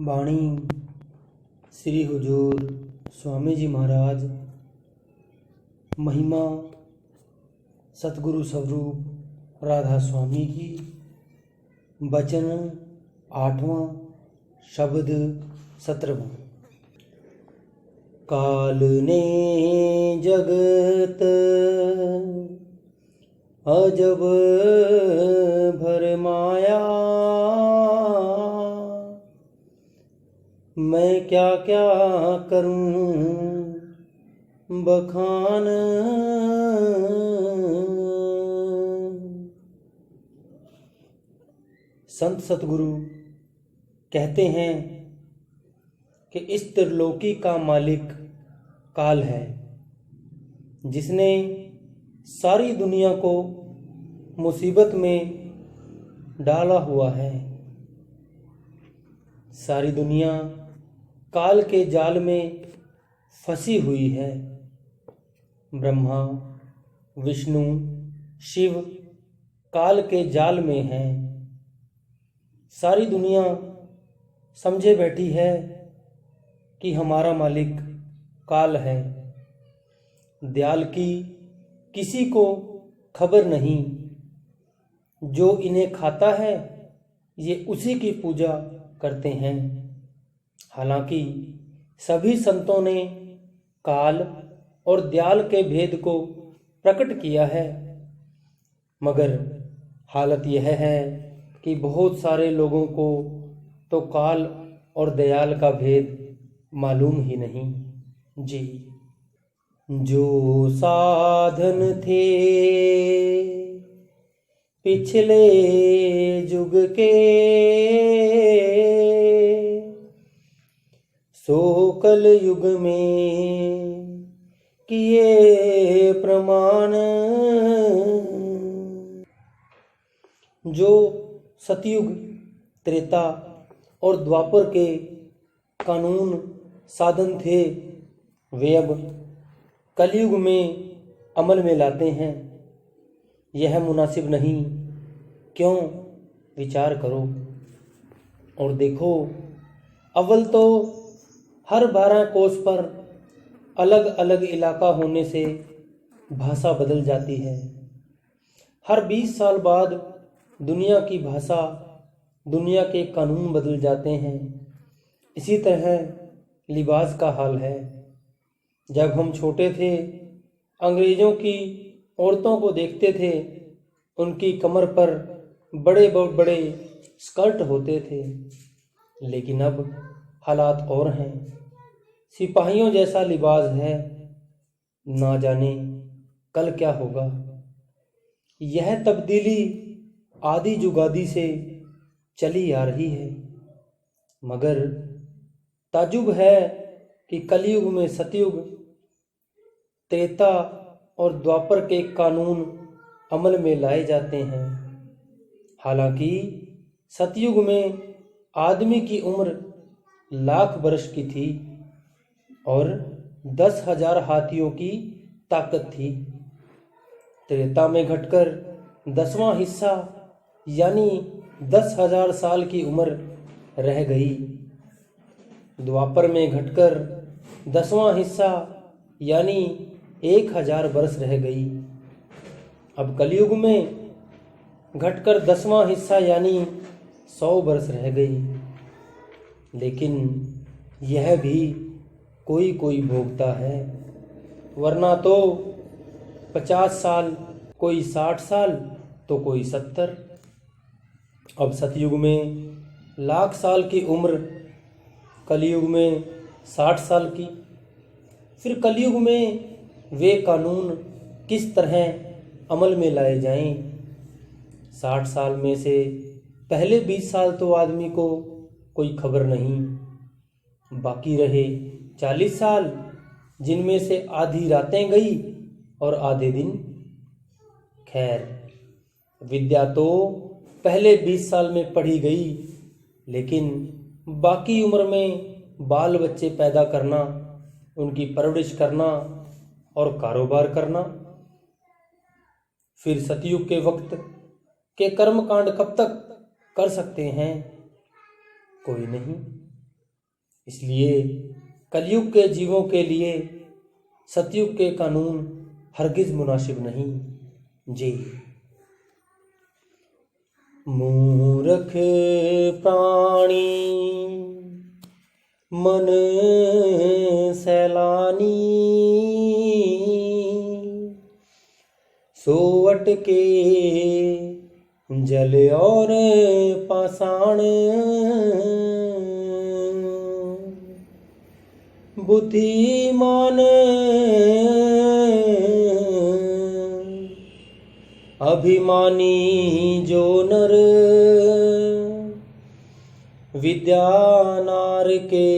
वाणी श्री हुजूर स्वामी जी महाराज महिमा सतगुरु स्वरूप राधा स्वामी की वचन 8वां शब्द 17वां। काल ने जगत अजब भरमाया, मैं क्या क्या करूं बखान। संत सतगुरु कहते हैं कि इस त्रिलोकी का मालिक काल है, जिसने सारी दुनिया को मुसीबत में डाला हुआ है। सारी दुनिया काल के जाल में फंसी हुई है। ब्रह्मा विष्णु शिव काल के जाल में हैं। सारी दुनिया समझे बैठी है कि हमारा मालिक काल है। दयाल की किसी को खबर नहीं। जो इन्हें खाता है ये उसी की पूजा करते हैं। हालांकि सभी संतों ने काल और दयाल के भेद को प्रकट किया है, मगर हालत यह है कि बहुत सारे लोगों को तो काल और दयाल का भेद मालूम ही नहीं जी। जो साधन थे पिछले युग के, सो कल युग में किए प्रमाण। जो सतयुग त्रेता और द्वापर के कानून साधन थे, वे अब कलयुग में अमल में लाते हैं। यह मुनासिब नहीं। क्यों? विचार करो और देखो। अव्वल तो हर 12 कोस पर अलग अलग इलाका होने से भाषा बदल जाती है। हर 20 साल बाद दुनिया की भाषा, दुनिया के कानून बदल जाते हैं। इसी तरह लिबास का हाल है। जब हम छोटे थे, अंग्रेजों की औरतों को देखते थे, उनकी कमर पर बड़े बड़े स्कर्ट होते थे। लेकिन अब हालात और हैं। सिपाहियों जैसा लिबास है। ना जाने कल क्या होगा। यह तब्दीली आदि जुगादी से चली आ रही है, मगर ताजुब है कि कलयुग में सतयुग त्रेता और द्वापर के कानून अमल में लाए जाते हैं। हालांकि सतयुग में आदमी की उम्र लाख वर्ष की थी और 10,000 हाथियों की ताकत थी। त्रेता में घटकर 10वां हिस्सा यानी 10,000 साल की उम्र रह गई। द्वापर में घटकर 10वां हिस्सा यानी 1,000 वर्ष रह गई। अब कलयुग में घटकर 10वां हिस्सा यानी 100 वर्ष रह गई। लेकिन यह भी कोई कोई भोगता है, वरना तो 50 साल, कोई 60 साल, तो कोई 70। अब सतयुग में लाख साल की उम्र, कलयुग में 60 साल की। फिर कलयुग में वे कानून किस तरह अमल में लाए जाएं? 60 साल में से पहले 20 साल तो आदमी को कोई खबर नहीं। बाकी रहे 40 साल, जिनमें से आधी रातें गई और आधे दिन। खैर, विद्या तो पहले 20 साल में पढ़ी गई, लेकिन बाकी उम्र में बाल बच्चे पैदा करना, उनकी परवरिश करना और कारोबार करना। फिर सतयुग के वक्त के कर्मकांड कब तक कर सकते हैं? कोई नहीं। इसलिए कलयुग के जीवों के लिए सतयुग के कानून हरगिज मुनासिब नहीं। जी। मूर्ख प्राणी मन सैलानी, सोवट के जल और पाषाण, बुद्धिमान अभिमानी जो नर, विद्या नार के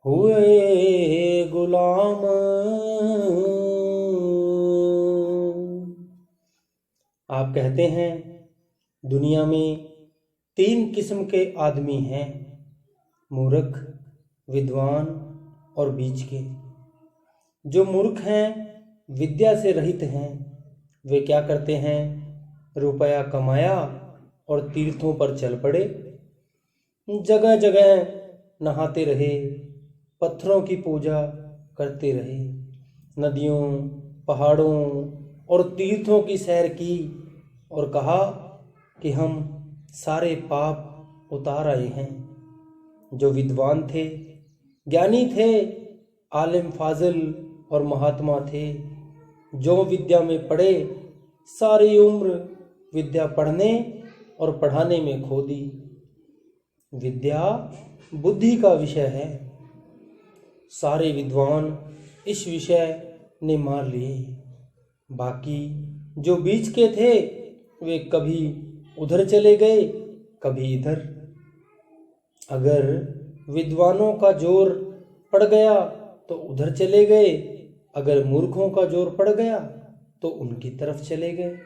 हुए गुलाम। आप कहते हैं दुनिया में 3 किस्म के आदमी हैं, मूर्ख, विद्वान और बीच के। जो मूर्ख हैं, विद्या से रहित हैं, वे क्या करते हैं? रुपया कमाया और तीर्थों पर चल पड़े, जगह जगह नहाते रहे, पत्थरों की पूजा करते रहे, नदियों, पहाड़ों और तीर्थों की सैर की और कहा कि हम सारे पाप उतार आए हैं। जो विद्वान थे, ज्ञानी थे, आलिम फाजिल और महात्मा थे, जो विद्या में पढ़े, सारी उम्र विद्या पढ़ने और पढ़ाने में खो दी। विद्या बुद्धि का विषय है। सारे विद्वान इस विषय ने मार लिए। बाकी जो बीच के थे, वे कभी उधर चले गए, कभी इधर। अगर विद्वानों का जोर पड़ गया तो उधर चले गए, अगर मूर्खों का जोर पड़ गया तो उनकी तरफ चले गए।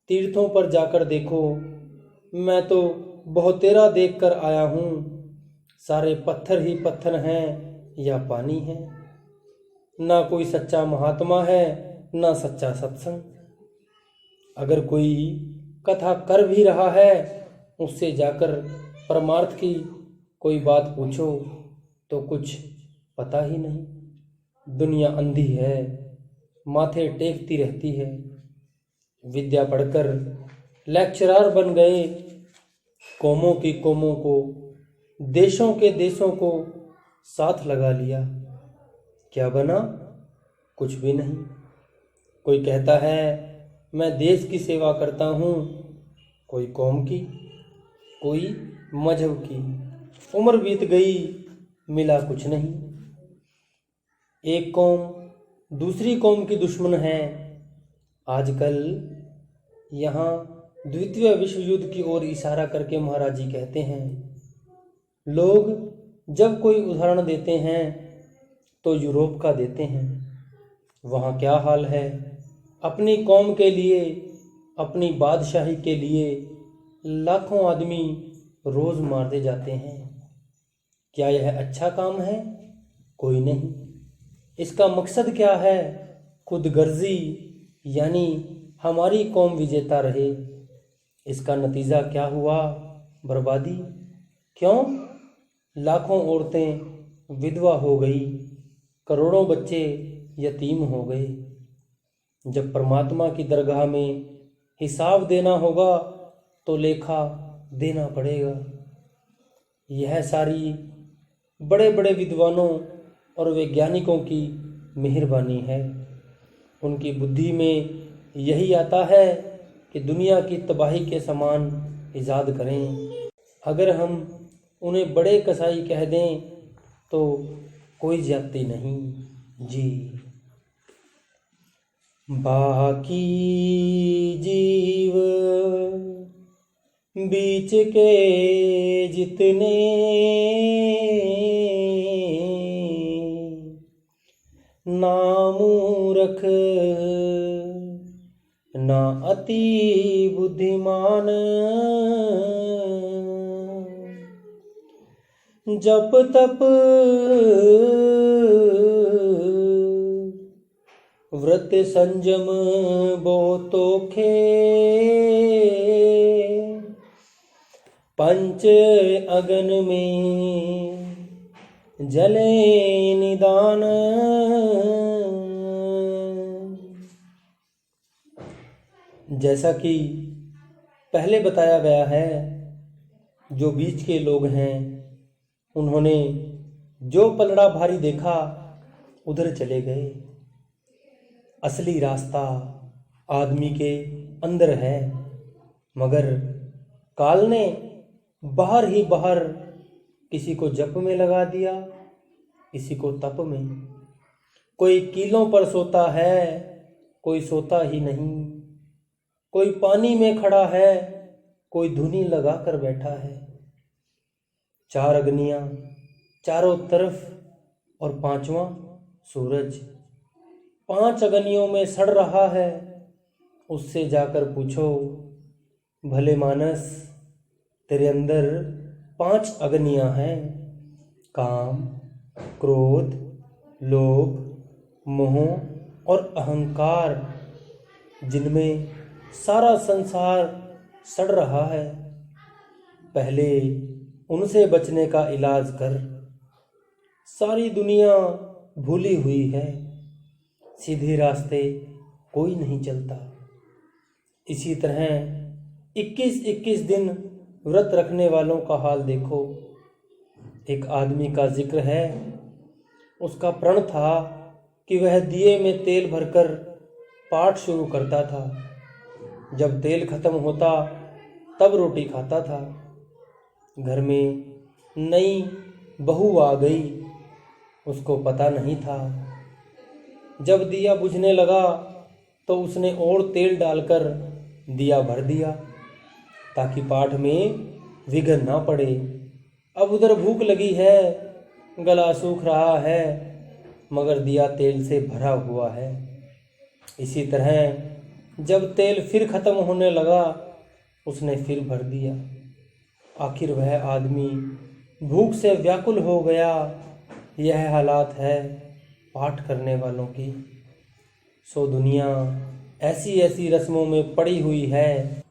तीर्थों पर जाकर देखो, मैं तो बहुतेरा देख कर आया हूँ, सारे पत्थर ही पत्थर हैं या पानी है, ना कोई सच्चा महात्मा है, ना सच्चा सत्संग। अगर कोई कथा कर भी रहा है, उससे जाकर परमार्थ की कोई बात पूछो तो कुछ पता ही नहीं। दुनिया अंधी है, माथे टेकती रहती है। विद्या पढ़कर लेक्चरार बन गए, कौमों की कौमों को, देशों के देशों को साथ लगा लिया। क्या बना? कुछ भी नहीं। कोई कहता है मैं देश की सेवा करता हूँ, कोई कौम की, कोई मजहब की। उम्र बीत गई, मिला कुछ नहीं। एक कौम दूसरी कौम की दुश्मन है। आजकल यहाँ द्वितीय विश्व युद्ध की ओर इशारा करके महाराज जी कहते हैं, लोग जब कोई उदाहरण देते हैं तो यूरोप का देते हैं। वहाँ क्या हाल है? अपनी कौम के लिए, अपनी बादशाही के लिए लाखों आदमी रोज मारते जाते हैं। क्या यह अच्छा काम है? कोई नहीं। इसका मकसद क्या है? खुद गर्जी, यानी हमारी कौम विजेता रहे। इसका नतीजा क्या हुआ? बर्बादी। क्यों? लाखों औरतें विधवा हो गई, करोड़ों बच्चे यतीम हो गए। जब परमात्मा की दरगाह में हिसाब देना होगा तो लेखा देना पड़ेगा। यह सारी बड़े बड़े विद्वानों और वैज्ञानिकों की मेहरबानी है। उनकी बुद्धि में यही आता है कि दुनिया की तबाही के समान ईजाद करें। अगर हम उन्हें बड़े कसाई कह दें तो कोई ज्यादती नहीं। जी। बाकी जीव बीच के जितने, ना मूर्ख ना अति बुद्धिमान, जप तप व्रत संयम बहुतोखे, पंच अगन में जले निदान। जैसा कि पहले बताया गया है, जो बीच के लोग हैं उन्होंने जो पलड़ा भारी देखा उधर चले गए। असली रास्ता आदमी के अंदर है, मगर काल ने बाहर ही बाहर किसी को जप में लगा दिया, किसी को तप में। कोई कीलों पर सोता है, कोई सोता ही नहीं। कोई पानी में खड़ा है, कोई धुनी लगा कर बैठा है। 4 अग्नियां चारों तरफ और 5वां सूरज 5 अग्नियों में सड़ रहा है। उससे जाकर पूछो, भले मानस, तेरे अंदर 5 अग्नियां हैं, काम, क्रोध, लोभ, मोह और अहंकार, जिनमें सारा संसार सड़ रहा है। पहले उनसे बचने का इलाज कर। सारी दुनिया भूली हुई है, सीधे रास्ते कोई नहीं चलता। इसी तरह 21-21 दिन व्रत रखने वालों का हाल देखो। एक आदमी का जिक्र है, उसका प्रण था कि वह दिए में तेल भरकर पाठ शुरू करता था। जब तेल खत्म होता तब रोटी खाता था। घर में नई बहू आ गई, उसको पता नहीं था। जब दिया बुझने लगा तो उसने और तेल डालकर दिया भर दिया, ताकि पाठ में विघ्न ना पड़े। अब उधर भूख लगी है, गला सूख रहा है, मगर दिया तेल से भरा हुआ है। इसी तरह जब तेल फिर खत्म होने लगा, उसने फिर भर दिया। आखिर वह आदमी भूख से व्याकुल हो गया। यह हालात है पाठ करने वालों की। सो दुनिया ऐसी ऐसी रस्मों में पड़ी हुई है।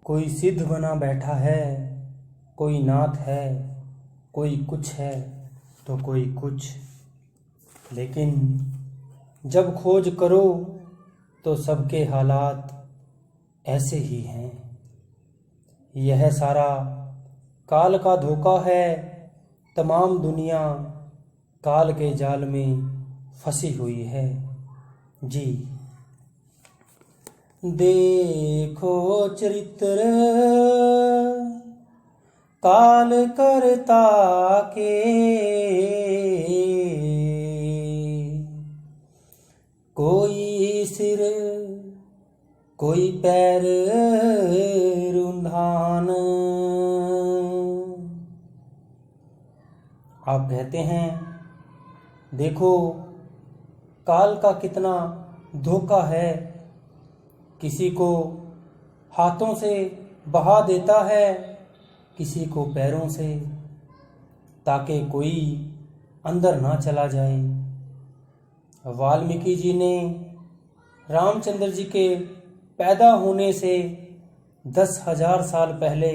कोई सिद्ध बना बैठा है, कोई नाथ है, कोई कुछ है तो कोई कुछ। लेकिन जब खोज करो तो सबके हालात ऐसे ही हैं। यह सारा काल का धोखा है। तमाम दुनिया काल के जाल में फंसी हुई है। जी, देखो चरित्र काल करता के, कोई सिर कोई पैर रुंधान। आप कहते हैं, देखो काल का कितना धोखा है। किसी को हाथों से बहा देता है, किसी को पैरों से, ताकि कोई अंदर ना चला जाए। वाल्मीकि जी ने रामचंद्र जी के पैदा होने से 10,000 साल पहले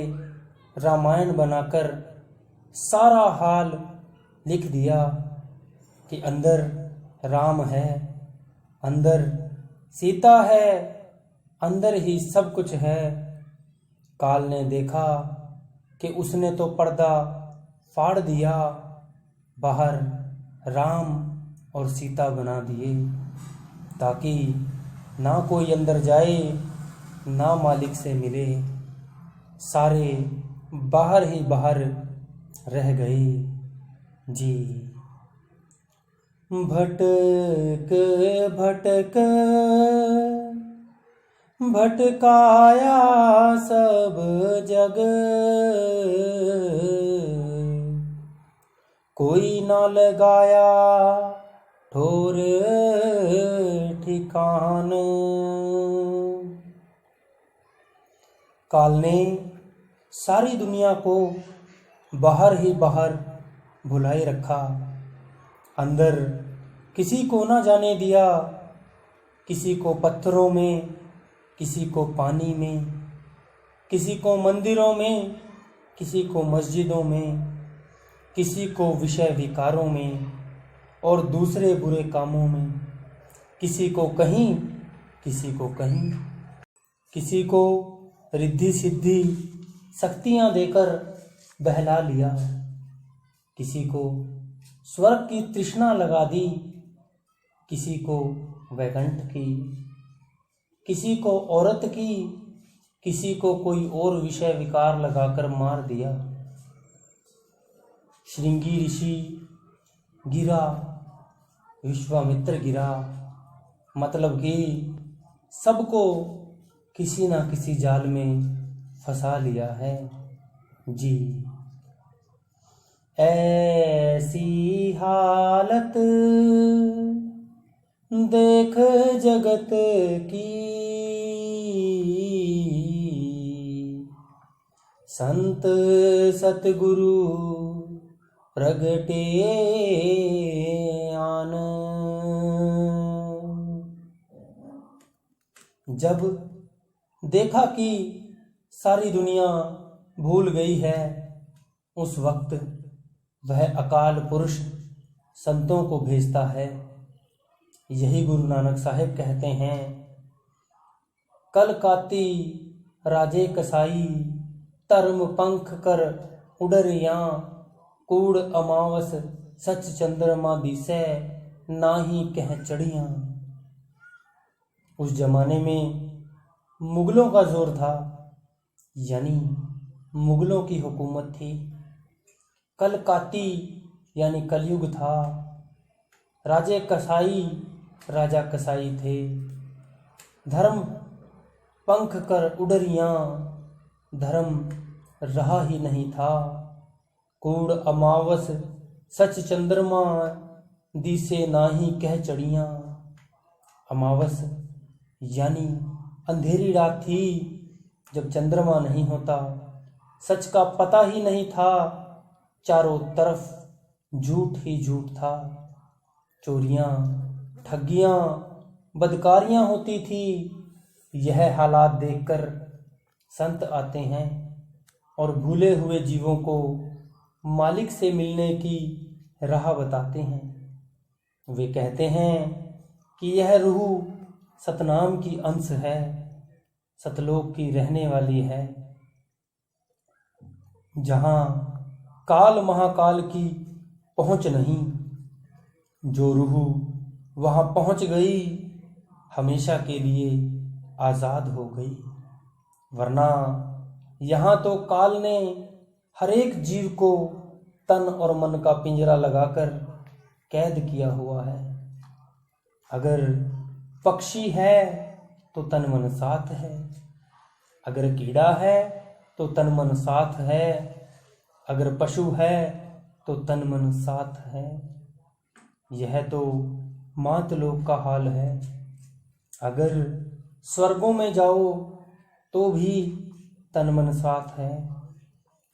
रामायण बनाकर सारा हाल लिख दिया कि अंदर राम है, अंदर सीता है, अंदर ही सब कुछ है। काल ने देखा कि उसने तो पर्दा फाड़ दिया, बाहर राम और सीता बना दिए, ताकि ना कोई अंदर जाए, ना मालिक से मिले। सारे बाहर ही बाहर रह गए। जी, भटक भटक भटकाया सब जग, कोई ना लगाया ठोर ठिकान। काल ने सारी दुनिया को बाहर ही बाहर भुलाए रखा, अंदर किसी को ना जाने दिया। किसी को पत्थरों में, किसी को पानी में, किसी को मंदिरों में, किसी को मस्जिदों में, किसी को विषय विकारों में और दूसरे बुरे कामों में, किसी को कहीं, किसी को कहीं, किसी को रिद्धि सिद्धि शक्तियाँ देकर बहला लिया, किसी को स्वर्ग की तृष्णा लगा दी, किसी को वैकुंठ की, किसी को औरत की, किसी को कोई और विषय विकार लगाकर मार दिया। श्रृंगी ऋषि गिरा, विश्वामित्र गिरा, मतलब कि सबको किसी ना किसी जाल में फंसा लिया है जी। ऐसी हालत देख जगत की, संत सतगुरु प्रगटे आन। जब देखा कि सारी दुनिया भूल गई है, उस वक्त वह अकाल पुरुष संतों को भेजता है। यही गुरु नानक साहिब कहते हैं, कल काती राजे कसाई, धर्म पंख कर उडरियां, कूड़ अमावस सच चंद्रमा दिसै, नाही कह चढ़ियां। उस जमाने में मुगलों का जोर था, यानी मुगलों की हुकूमत थी। कलकाती यानी कलयुग था। राजे कसाई राजा कसाई थे। धर्म पंख कर उडरियां, धर्म रहा ही नहीं था। कूड़ अमावस सच चंद्रमा, दिसे नाही कह चढ़ियां। अमावस यानी अंधेरी रात थी, जब चंद्रमा नहीं होता, सच का पता ही नहीं था, चारों तरफ झूठ ही झूठ था। चोरियां, ठगियां, बदकारियां होती थी। यह हालात देखकर संत आते हैं और भूले हुए जीवों को मालिक से मिलने की राह बताते हैं। वे कहते हैं कि यह रूह सतनाम की अंश है, सतलोक की रहने वाली है, जहां काल महाकाल की पहुंच नहीं। जो रूह वहां पहुंच गई, हमेशा के लिए आज़ाद हो गई। वरना यहाँ तो काल ने हर एक जीव को तन और मन का पिंजरा लगाकर कैद किया हुआ है। अगर पक्षी है तो तन मन साथ है, अगर कीड़ा है तो तन मन साथ है, अगर पशु है तो तन मन साथ है। यह तो मातलोक का हाल है। अगर स्वर्गों में जाओ तो भी तन मन साथ है,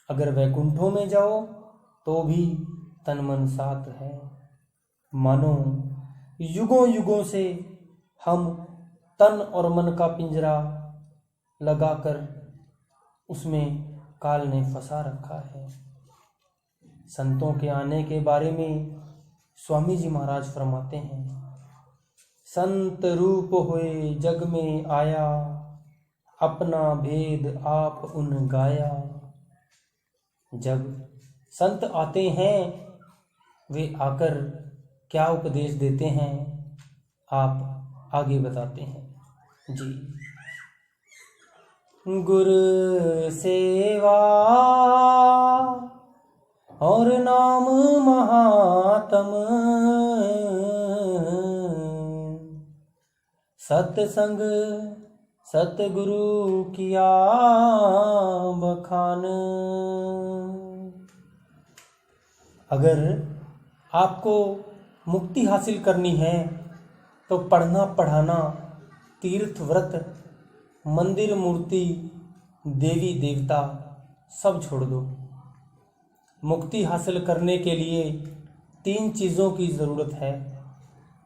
अगर वैकुंठों में जाओ तो भी तन मन साथ है। मानो युगों युगों से हम तन और मन का पिंजरा लगाकर उसमें काल ने फंसा रखा है। संतों के आने के बारे में स्वामी जी महाराज फरमाते हैं, संत रूप होए जग में आया, अपना भेद आप उन गाया। जब संत आते हैं, वे आकर क्या उपदेश देते हैं, आप आगे बताते हैं जी। गुरु सेवा और नाम महात्म, सत्संग सतगुरु किया बखान। अगर आपको मुक्ति हासिल करनी है तो पढ़ना पढ़ाना, तीर्थ व्रत, मंदिर मूर्ति, देवी देवता सब छोड़ दो। मुक्ति हासिल करने के लिए 3 चीज़ों की ज़रूरत है।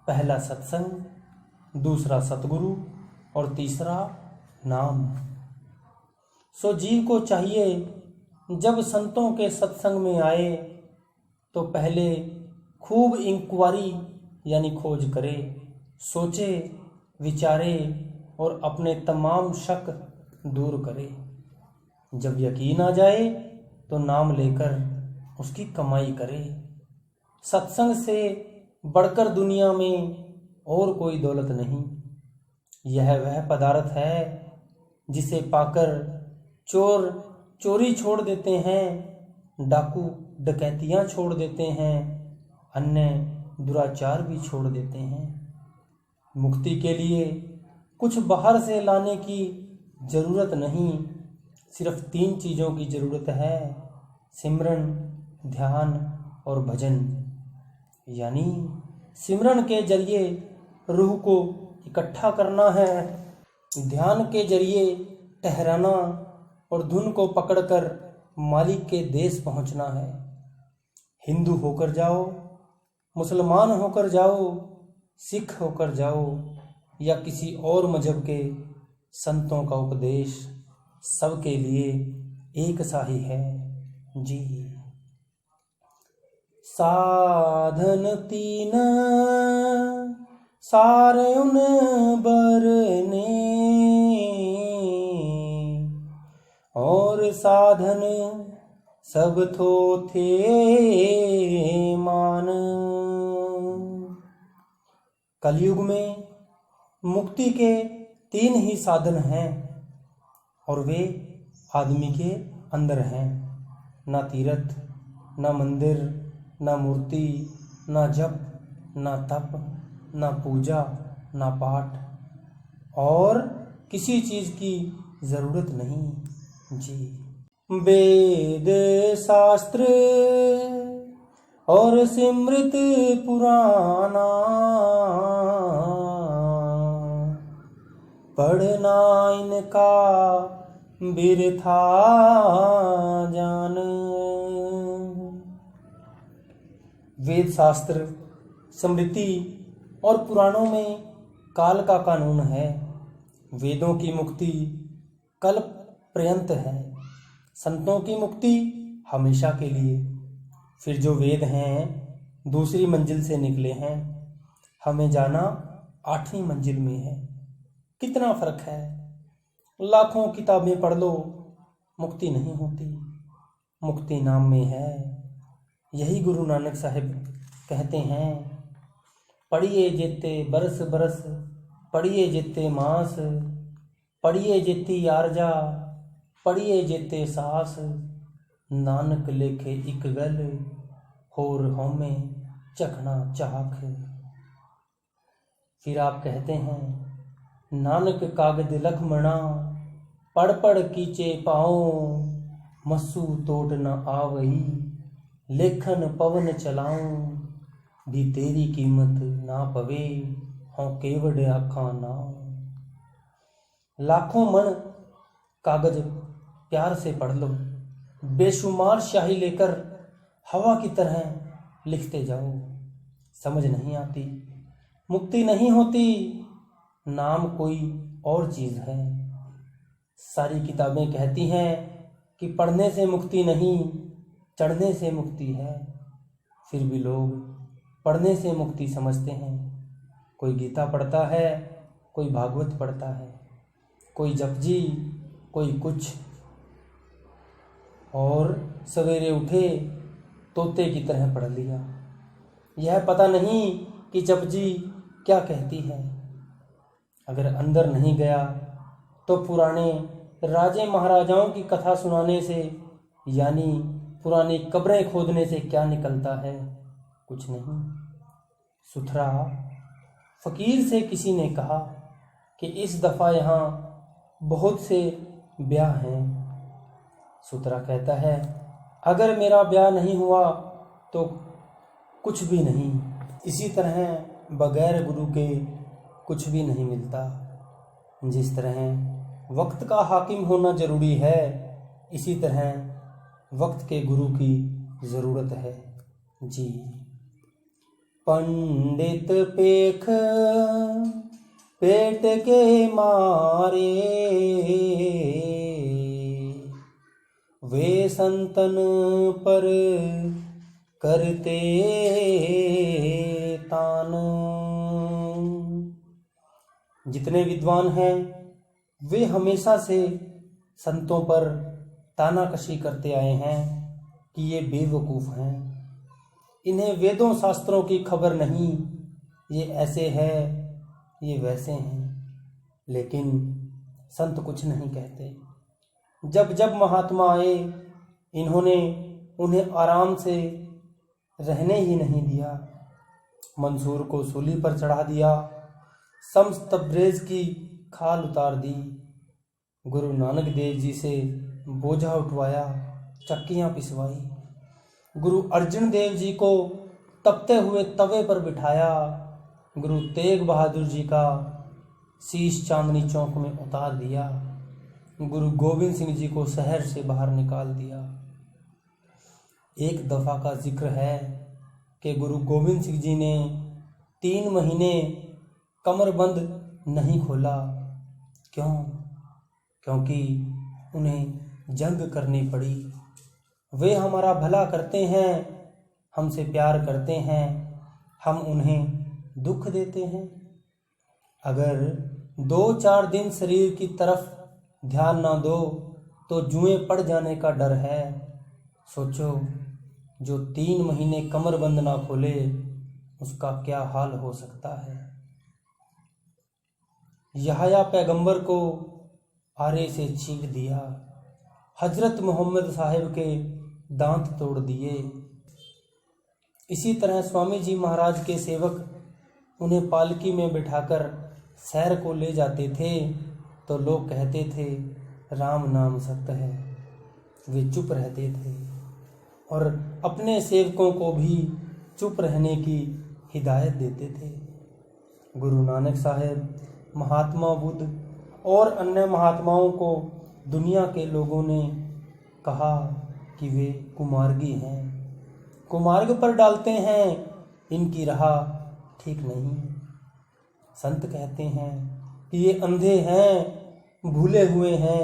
पहला सत्संग, दूसरा सतगुरु और तीसरा नाम। सो जीव को चाहिए जब संतों के सत्संग में आए तो पहले खूब इंक्वायरी यानी खोज करे, सोचे विचारे और अपने तमाम शक दूर करे। जब यकीन आ जाए तो नाम लेकर उसकी कमाई करे। सत्संग से बढ़कर दुनिया में और कोई दौलत नहीं। यह वह पदार्थ है जिसे पाकर चोर चोरी छोड़ देते हैं, डाकू डकैतियाँ छोड़ देते हैं, अन्य दुराचार भी छोड़ देते हैं। मुक्ति के लिए कुछ बाहर से लाने की जरूरत नहीं, सिर्फ 3 चीज़ों की जरूरत है, सिमरन, ध्यान और भजन। यानी सिमरन के जरिए रूह को इकट्ठा करना है, ध्यान के जरिए ठहराना और धुन को पकड़कर मालिक के देश पहुंचना है। हिंदू होकर जाओ, मुसलमान होकर जाओ, सिख होकर जाओ या किसी और मजहब के, संतों का उपदेश सबके लिए एक सा ही है जी। साधन 3 सारे उन बरने और साधन सब थो थे मान। कलयुग में मुक्ति के 3 ही साधन हैं और वे आदमी के अंदर हैं। ना तीर्थ, ना मंदिर, ना मूर्ति, ना जप, ना तप, ना पूजा, ना पाठ और किसी चीज की जरूरत नहीं जी। वेद शास्त्र और सिमृत पुराना पढ़ना इनका बिरथा जान। वेद शास्त्र, स्मृति और पुराणों में काल का कानून है। वेदों की मुक्ति कल्प पर्यंत है, संतों की मुक्ति हमेशा के लिए। फिर जो वेद हैं दूसरी मंजिल से निकले हैं, हमें जाना 8वीं मंजिल में है। कितना फर्क है। लाखों किताबें पढ़ लो, मुक्ति नहीं होती। मुक्ति नाम में है। यही गुरु नानक साहिब कहते हैं, पढ़िए जेते बरस बरस, पढ़िए जेते मास, पढ़िए जेती आरजा, पढ़िए जेते सास, नानक लेखे इक गल, होर होमे चखना चाख। फिर आप कहते हैं, नानक कागद लखमणा, पढ़ पढ़ कीचे पाओ, मस्सू तोट न आवही, लेखन पवन चलाऊं, भी तेरी कीमत ना पवे, हों केवड़ आखा नाओ। लाखों मन कागज प्यार से पढ़ लो, बेशुमार शाही लेकर हवा की तरह लिखते जाओ। समझ नहीं आती, मुक्ति नहीं होती, नाम कोई और चीज है। सारी किताबें कहती हैं कि पढ़ने से मुक्ति नहीं, चढ़ने से मुक्ति है। फिर भी लोग पढ़ने से मुक्ति समझते हैं। कोई गीता पढ़ता है, कोई भागवत पढ़ता है, कोई जपजी, कोई कुछ, और सवेरे उठे तोते की तरह पढ़ लिया। यह पता नहीं कि जपजी क्या कहती है। अगर अंदर नहीं गया तो पुराने राजे महाराजाओं की कथा सुनाने से, यानी पुरानी कब्रें खोदने से क्या निकलता है? कुछ नहीं। सुथरा फकीर से किसी ने कहा कि इस दफ़ा यहाँ बहुत से ब्याह हैं। सुथरा कहता है, अगर मेरा ब्याह नहीं हुआ तो कुछ भी नहीं। इसी तरह बगैर गुरु के कुछ भी नहीं मिलता। जिस तरह वक्त का हाकिम होना जरूरी है, इसी तरह वक्त के गुरु की ज़रूरत है जी। पंडित पेख पेट के मारे, वे संतन पर करते तान। जितने विद्वान हैं वे हमेशा से संतों पर तानाकशी करते आए हैं कि ये बेवकूफ़ हैं, इन्हें वेदों शास्त्रों की खबर नहीं, ये ऐसे है ये वैसे हैं। लेकिन संत कुछ नहीं कहते। जब जब महात्मा आए इन्होंने उन्हें आराम से रहने ही नहीं दिया। मंसूर को सूली पर चढ़ा दिया, समस्त तबरेज की खाल उतार दी, गुरु नानक देव जी से बोझा उठवाया, चक्कियाँ पिसवाई, गुरु अर्जन देव जी को तपते हुए तवे पर बिठाया, गुरु तेग बहादुर जी का शीश चांदनी चौक में उतार दिया, गुरु गोविंद सिंह जी को शहर से बाहर निकाल दिया। एक दफ़ा का जिक्र है कि गुरु गोविंद सिंह जी ने 3 महीने कमरबंद नहीं खोला। क्यों? क्योंकि उन्हें जंग करनी पड़ी। वे हमारा भला करते हैं, हमसे प्यार करते हैं, हम उन्हें दुख देते हैं। अगर 2-4 दिन शरीर की तरफ ध्यान ना दो तो जुएं पड़ जाने का डर है। सोचो, जो 3 महीने कमरबंद ना खोले उसका क्या हाल हो सकता है। यहया पैगंबर को आरे से छींक दिया, हजरत मोहम्मद साहिब के दांत तोड़ दिए। इसी तरह स्वामी जी महाराज के सेवक उन्हें पालकी में बिठाकर सैर को ले जाते थे तो लोग कहते थे राम नाम सत्य है। वे चुप रहते थे और अपने सेवकों को भी चुप रहने की हिदायत देते थे। गुरु नानक साहब, महात्मा बुद्ध और अन्य महात्माओं को दुनिया के लोगों ने कहा कि वे कुमार्गी हैं, कुमार्ग पर डालते हैं, इनकी राह ठीक नहीं। संत कहते हैं कि ये अंधे हैं, भूले हुए हैं,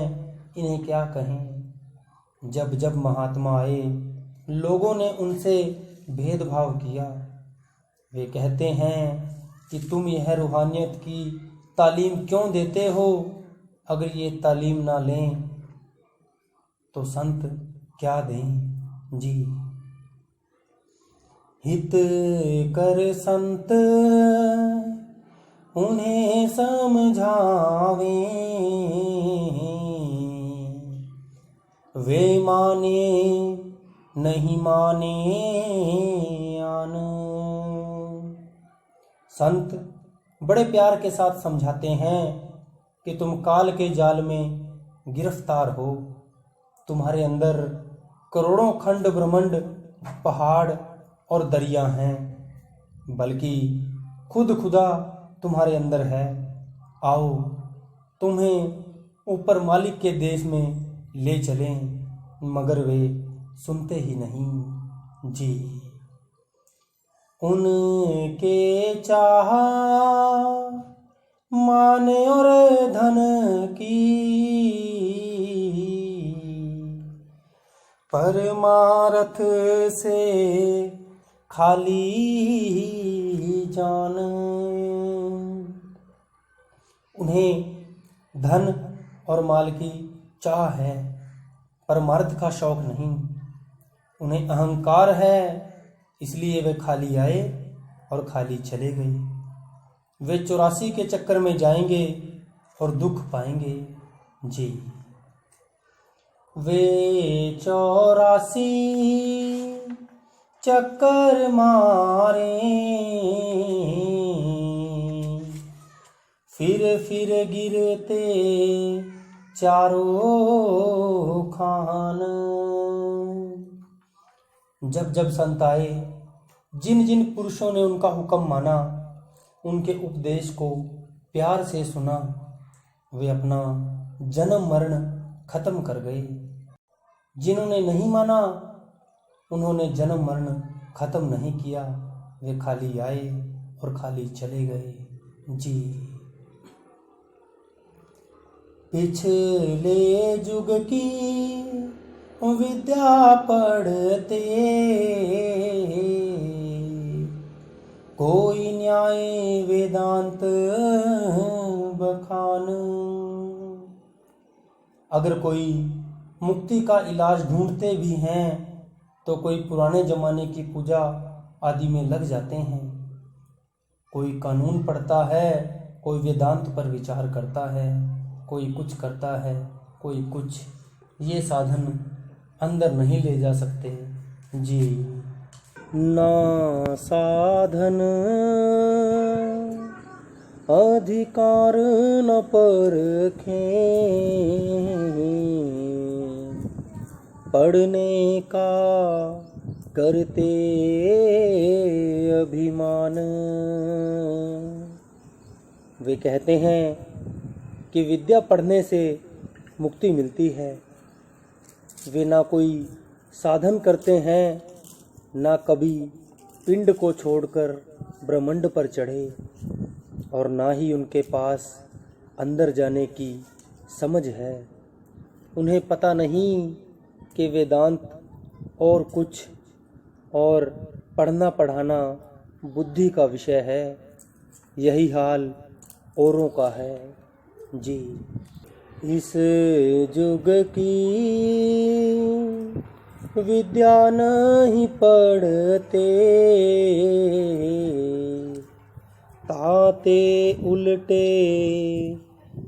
इन्हें क्या कहें। जब जब महात्मा आए लोगों ने उनसे भेदभाव किया। वे कहते हैं कि तुम यह रूहानियत की तालीम क्यों देते हो? अगर ये तालीम ना लें तो संत क्या दें जी। हित कर संत उन्हें समझावे, वे माने नहीं माने आन। संत बड़े प्यार के साथ समझाते हैं कि तुम काल के जाल में गिरफ्तार हो। तुम्हारे अंदर करोड़ों खंड ब्रह्मांड, पहाड़ और दरिया हैं, बल्कि खुद खुदा तुम्हारे अंदर है। आओ तुम्हें ऊपर मालिक के देश में ले चलें। मगर वे सुनते ही नहीं जी। उनके चाह मान और धन की, परमार्थ से खाली जान। उन्हें धन और माल की चाह है, परमार्थ का शौक नहीं। उन्हें अहंकार है, इसलिए वे खाली आए और खाली चले गए। वे 84 के चक्कर में जाएंगे और दुख पाएंगे जी। वे 84 चक्कर मारे, फिर गिरते चारों खान। जब जब संत आए, जिन जिन पुरुषों ने उनका हुक्म माना, उनके उपदेश को प्यार से सुना, वे अपना जन्म मरण खत्म कर गए। जिन्होंने नहीं माना, उन्होंने जन्म मरण खत्म नहीं किया। वे खाली आए और खाली चले गए जी। पिछले युग की विद्या पढ़ते, कोई न्याय वेदांत बखान। अगर कोई मुक्ति का इलाज ढूंढते भी हैं तो कोई पुराने जमाने की पूजा आदि में लग जाते हैं। कोई कानून पढ़ता है, कोई वेदांत पर विचार करता है, कोई कुछ करता है, कोई कुछ। ये साधन अंदर नहीं ले जा सकते जी। ना साधन अधिकार न परखें, पढ़ने का करते अभिमान। वे कहते हैं कि विद्या पढ़ने से मुक्ति मिलती है। वे ना कोई साधन करते हैं, ना कभी पिंड को छोड़कर ब्रह्मांड पर चढ़े, और ना ही उनके पास अंदर जाने की समझ है। उन्हें पता नहीं कि वेदांत और कुछ और पढ़ना पढ़ाना बुद्धि का विषय है। यही हाल औरों का है जी। इस युग की विद्या नहीं पढ़ते, ताते उल्टे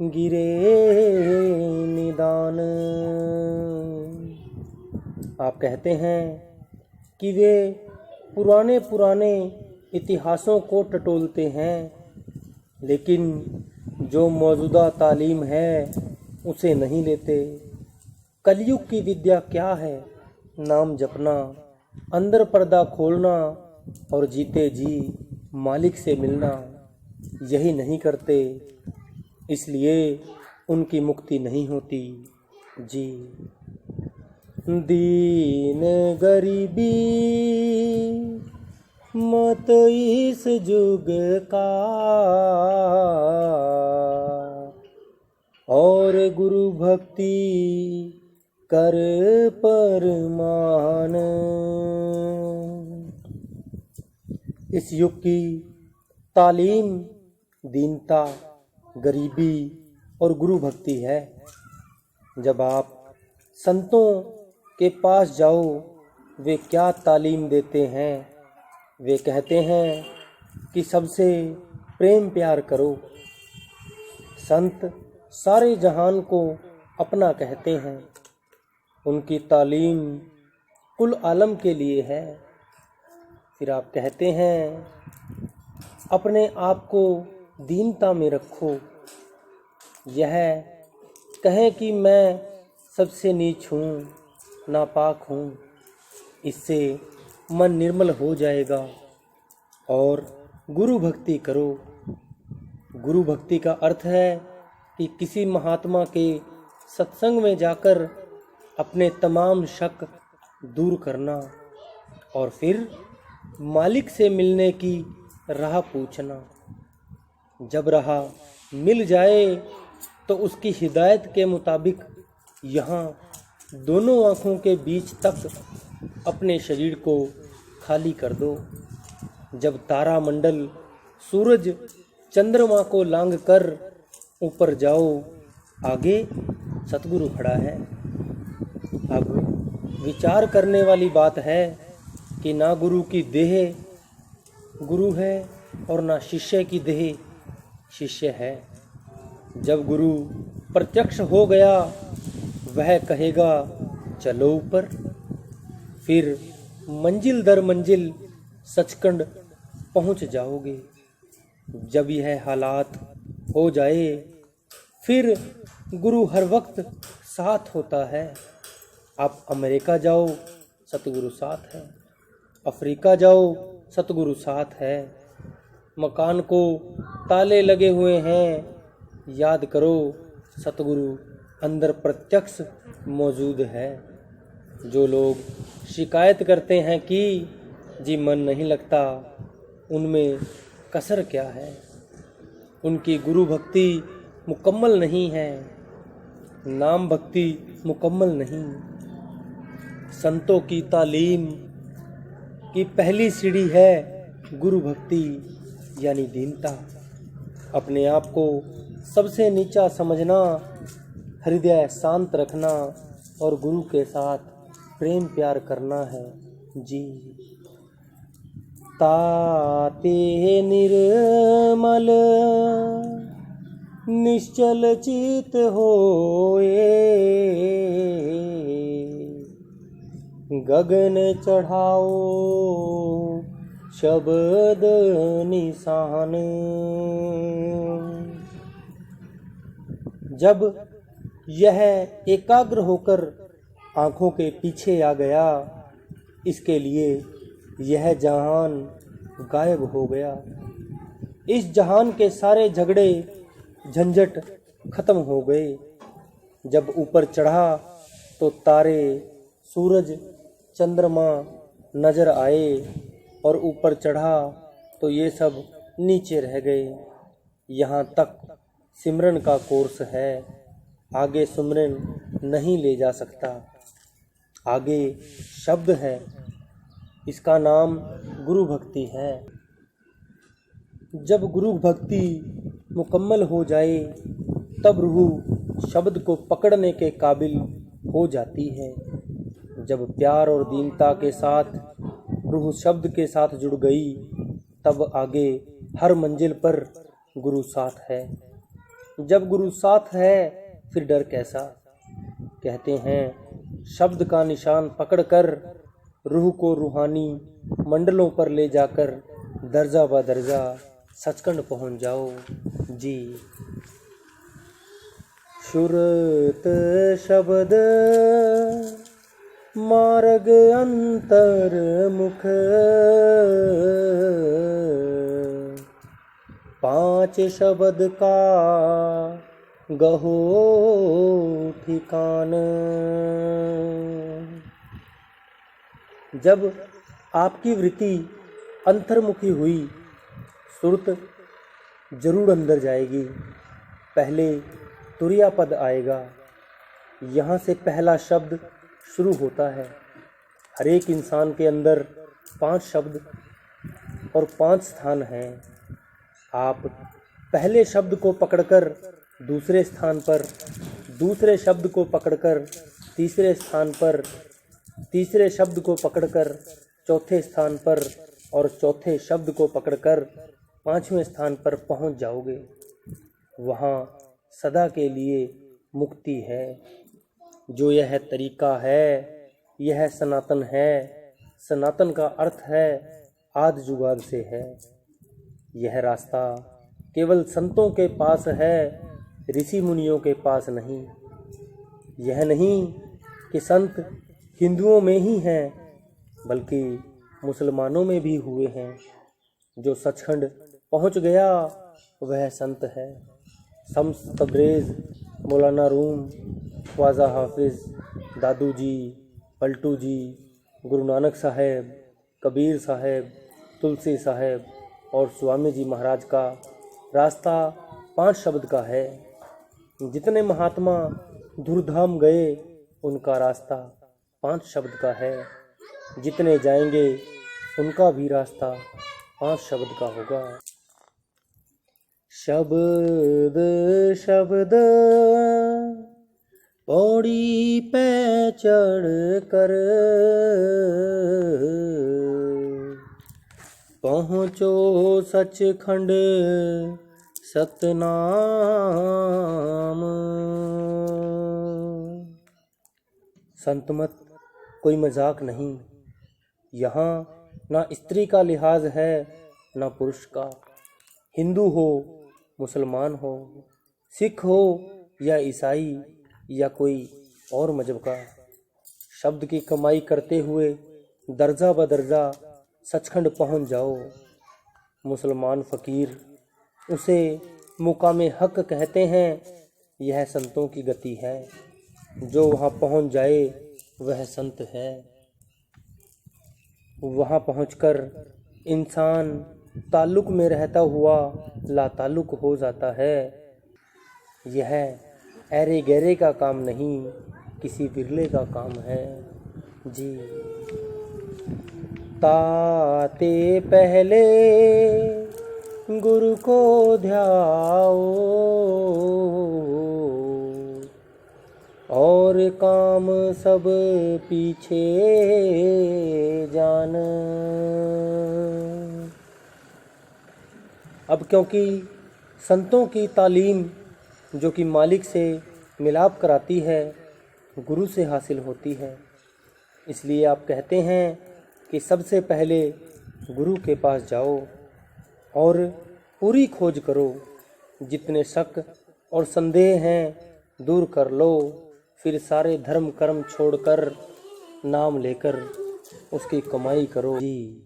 गिरे निदान। आप कहते हैं कि वे पुराने पुराने इतिहासों को टटोलते हैं, लेकिन जो मौजूदा तालीम है उसे नहीं लेते। कलयुग की विद्या क्या है? नाम जपना, अंदर पर्दा खोलना और जीते जी मालिक से मिलना। यही नहीं करते, इसलिए उनकी मुक्ति नहीं होती जी। दीन गरीबी मत इस युग का, और गुरु भक्ति कर परमान। इस युग की तालीम दीनता, गरीबी और गुरु भक्ति है। जब आप संतों के पास जाओ, वे क्या तालीम देते हैं? वे कहते हैं कि सबसे प्रेम प्यार करो। संत सारे जहान को अपना कहते हैं। उनकी तालीम कुल आलम के लिए है। फिर आप कहते हैं अपने आप को दीनता में रखो। यह कहें कि मैं सबसे नीच हूँ, नापाक हूँ, इससे मन निर्मल हो जाएगा। और गुरु भक्ति करो। गुरु भक्ति का अर्थ है कि किसी महात्मा के सत्संग में जाकर अपने तमाम शक दूर करना और फिर मालिक से मिलने की राह पूछना। जब राह मिल जाए तो उसकी हिदायत के मुताबिक यहाँ दोनों आँखों के बीच तक अपने शरीर को खाली कर दो। जब तारा मंडल, सूरज, चंद्रमा को लांघ कर ऊपर जाओ, आगे सतगुरु खड़ा है। अब विचार करने वाली बात है कि ना गुरु की देह गुरु है और ना शिष्य की देह शिष्य है। जब गुरु प्रत्यक्ष हो गया, वह कहेगा चलो ऊपर। फिर मंजिल दर मंजिल सचखंड पहुंच जाओगे। जब यह हालात हो जाए, फिर गुरु हर वक्त साथ होता है। आप अमेरिका जाओ, सतगुरु साथ है। अफ्रीका जाओ, सतगुरु साथ है। मकान को ताले लगे हुए हैं, याद करो सतगुरु अंदर प्रत्यक्ष मौजूद है। जो लोग शिकायत करते हैं कि जी मन नहीं लगता, उनमें कसर क्या है? उनकी गुरु भक्ति मुकम्मल नहीं है, नाम भक्ति मुकम्मल नहीं। संतों की तालीम की पहली सीढ़ी है गुरु भक्ति यानी दीनता। अपने आप को सबसे नीचा समझना, हृदय शांत रखना और गुरु के साथ प्रेम प्यार करना है जी। ताते निर्मल निश्चल चित होए, गगन चढ़ाओ शब्द निशान। जब यह एकाग्र होकर आँखों के पीछे आ गया, इसके लिए यह जहान गायब हो गया। इस जहान के सारे झगड़े झंझट खत्म हो गए। जब ऊपर चढ़ा तो तारे, सूरज, चंद्रमा नजर आए और ऊपर चढ़ा तो ये सब नीचे रह गए। यहाँ तक सिमरन का कोर्स है, आगे सिमरन नहीं ले जा सकता। आगे शब्द है, इसका नाम गुरु भक्ति है। जब गुरु भक्ति मुकम्मल हो जाए तब रूह शब्द को पकड़ने के काबिल हो जाती है। जब प्यार और दीनता के साथ रूह शब्द के साथ जुड़ गई तब आगे हर मंजिल पर गुरु साथ है। जब गुरु साथ है फिर डर कैसा। कहते हैं शब्द का निशान पकड़कर रूह को रूहानी मंडलों पर ले जाकर दर्जा ब दर्जा सचखंड पहुंच जाओ जी। सुरत शब्द मार्ग अंतर मुख, पांच शब्द का गहो ठिकान। जब आपकी वृत्ति अंतर्मुखी हुई, सुरत जरूर अंदर जाएगी। पहले तुरिया पद आएगा, यहाँ से पहला शब्द शुरू होता है। हर एक इंसान के अंदर 5 शब्द और 5 स्थान हैं। आप पहले शब्द को पकड़कर दूसरे स्थान पर, दूसरे शब्द को पकड़कर तीसरे स्थान पर, तीसरे शब्द को पकड़कर चौथे स्थान पर और चौथे शब्द को पकड़कर 5वें स्थान पर पहुंच जाओगे। वहाँ सदा के लिए मुक्ति है। जो यह तरीका है यह सनातन है। सनातन का अर्थ है आदि जुगाद से है। यह रास्ता केवल संतों के पास है, ऋषि मुनियों के पास नहीं। यह नहीं कि संत हिंदुओं में ही हैं, बल्कि मुसलमानों में भी हुए हैं। जो सचखंड पहुंच गया वह संत है। शम्स तबरेज़, मौलाना रूम, ख्वाजा हाफिज़, दादू जी, पलटू जी, गुरु नानक साहेब, कबीर साहेब, तुलसी साहेब और स्वामी जी महाराज का रास्ता 5 शब्द का है। जितने महात्मा धूर्धाम गए उनका रास्ता 5 शब्द का है। जितने जाएंगे उनका भी रास्ता 5 शब्द का होगा। शब्द शब्द पौड़ी पे चढ़ कर पहुँचो सचखंड सतनाम। संतमत कोई मजाक नहीं। यहाँ ना स्त्री का लिहाज है ना पुरुष का। हिंदू हो, मुसलमान हो, सिख हो या ईसाई या कोई और मजहब का, शब्द की कमाई करते हुए दर्जा ब दर्जा सचखंड पहुंच जाओ। मुसलमान फ़कीर, उसे मुकामे हक कहते हैं। यह संतों की गति है। जो वहाँ पहुंच जाए वह संत है। वहाँ पहुंचकर इंसान ताल्लुक़ में रहता हुआ लाताल्लुक़ हो जाता है। यह ऐरे गहरे का काम नहीं, किसी बिरले का काम है। जी। ताते पहले गुरु को ध्याओ और काम सब पीछे जान। अब क्योंकि संतों की तालीम जो कि मालिक से मिलाप कराती है, गुरु से हासिल होती है, इसलिए आप कहते हैं कि सबसे पहले गुरु के पास जाओ और पूरी खोज करो। जितने शक और संदेह हैं दूर कर लो, फिर सारे धर्म कर्म छोड़कर नाम लेकर उसकी कमाई करो। जी।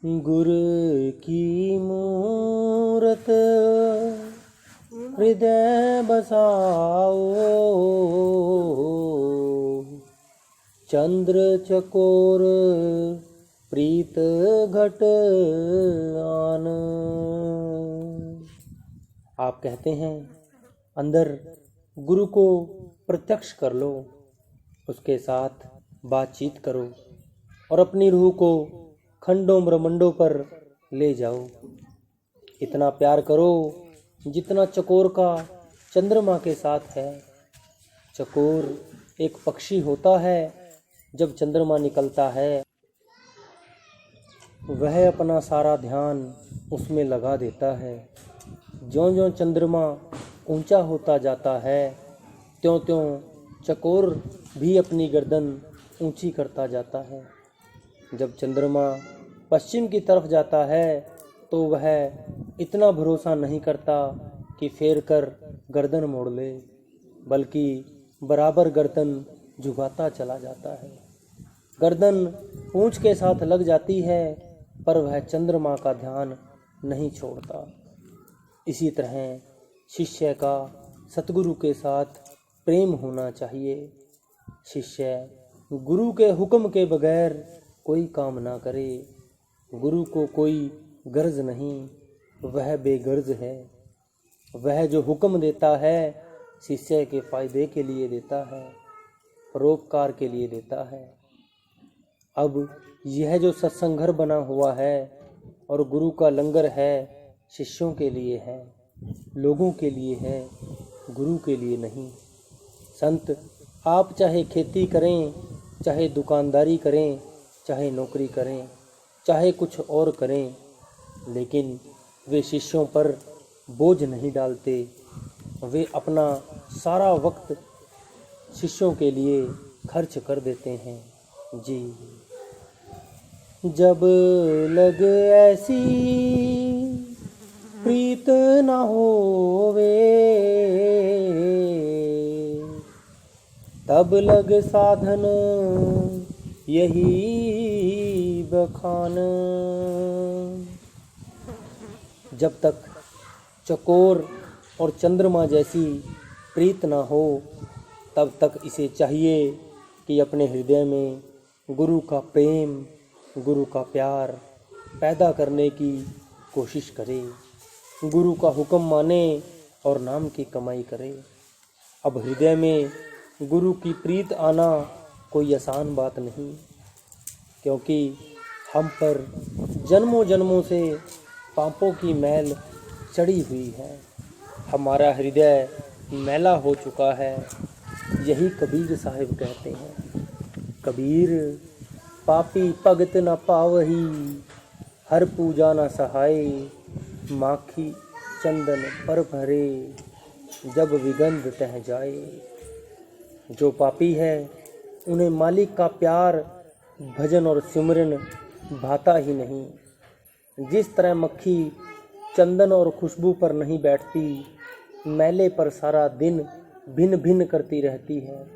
गुरु की मूरत हृदय बसाओ, चंद्र चकोर प्रीत घट आन। आप कहते हैं अंदर गुरु को प्रत्यक्ष कर लो, उसके साथ बातचीत करो और अपनी रूह को खंडों ब्रह्मंडों पर ले जाओ। इतना प्यार करो जितना चकोर का चंद्रमा के साथ है। चकोर एक पक्षी होता है, जब चंद्रमा निकलता है वह अपना सारा ध्यान उसमें लगा देता है। ज्यों-ज्यों चंद्रमा ऊंचा होता जाता है, त्यों-त्यों चकोर भी अपनी गर्दन ऊंची करता जाता है। जब चंद्रमा पश्चिम की तरफ जाता है तो वह इतना भरोसा नहीं करता कि फेर कर गर्दन मोड़ ले, बल्कि बराबर गर्दन झुकाता चला जाता है। गर्दन पूंछ के साथ लग जाती है, पर वह चंद्रमा का ध्यान नहीं छोड़ता। इसी तरह शिष्य का सतगुरु के साथ प्रेम होना चाहिए। शिष्य गुरु के हुक्म के बगैर कोई काम ना करे। गुरु को कोई गर्ज नहीं, वह बेगर्ज है। वह जो हुक्म देता है शिष्य के फायदे के लिए देता है, परोपकार के लिए देता है। अब यह जो सत्संग घर बना हुआ है और गुरु का लंगर है, शिष्यों के लिए है, लोगों के लिए है, गुरु के लिए नहीं। संत आप चाहे खेती करें, चाहे दुकानदारी करें, चाहे नौकरी करें, चाहे कुछ और करें, लेकिन वे शिष्यों पर बोझ नहीं डालते। वे अपना सारा वक्त शिष्यों के लिए खर्च कर देते हैं। जी। जब लग ऐसी प्रीत न होवे, तब लग साधन यही बखान। जब तक चकोर और चंद्रमा जैसी प्रीत ना हो, तब तक इसे चाहिए कि अपने हृदय में गुरु का प्रेम, गुरु का प्यार पैदा करने की कोशिश करे। गुरु का हुक्म माने और नाम की कमाई करे। अब हृदय में गुरु की प्रीत आना कोई आसान बात नहीं, क्योंकि हम पर जन्मों जन्मों से पापों की मैल चढ़ी हुई है। हमारा हृदय मैला हो चुका है। यही कबीर साहिब कहते हैं। कबीर पापी भगत न पावही, हर पूजा न सहाय, माखी चंदन पर भरे, जब विगंध तह जाए। जो पापी है उन्हें मालिक का प्यार, भजन और सिमरन भाता ही नहीं। जिस तरह मक्खी चंदन और खुशबू पर नहीं बैठती, मैले पर सारा दिन भिन्न भिन्न करती रहती है,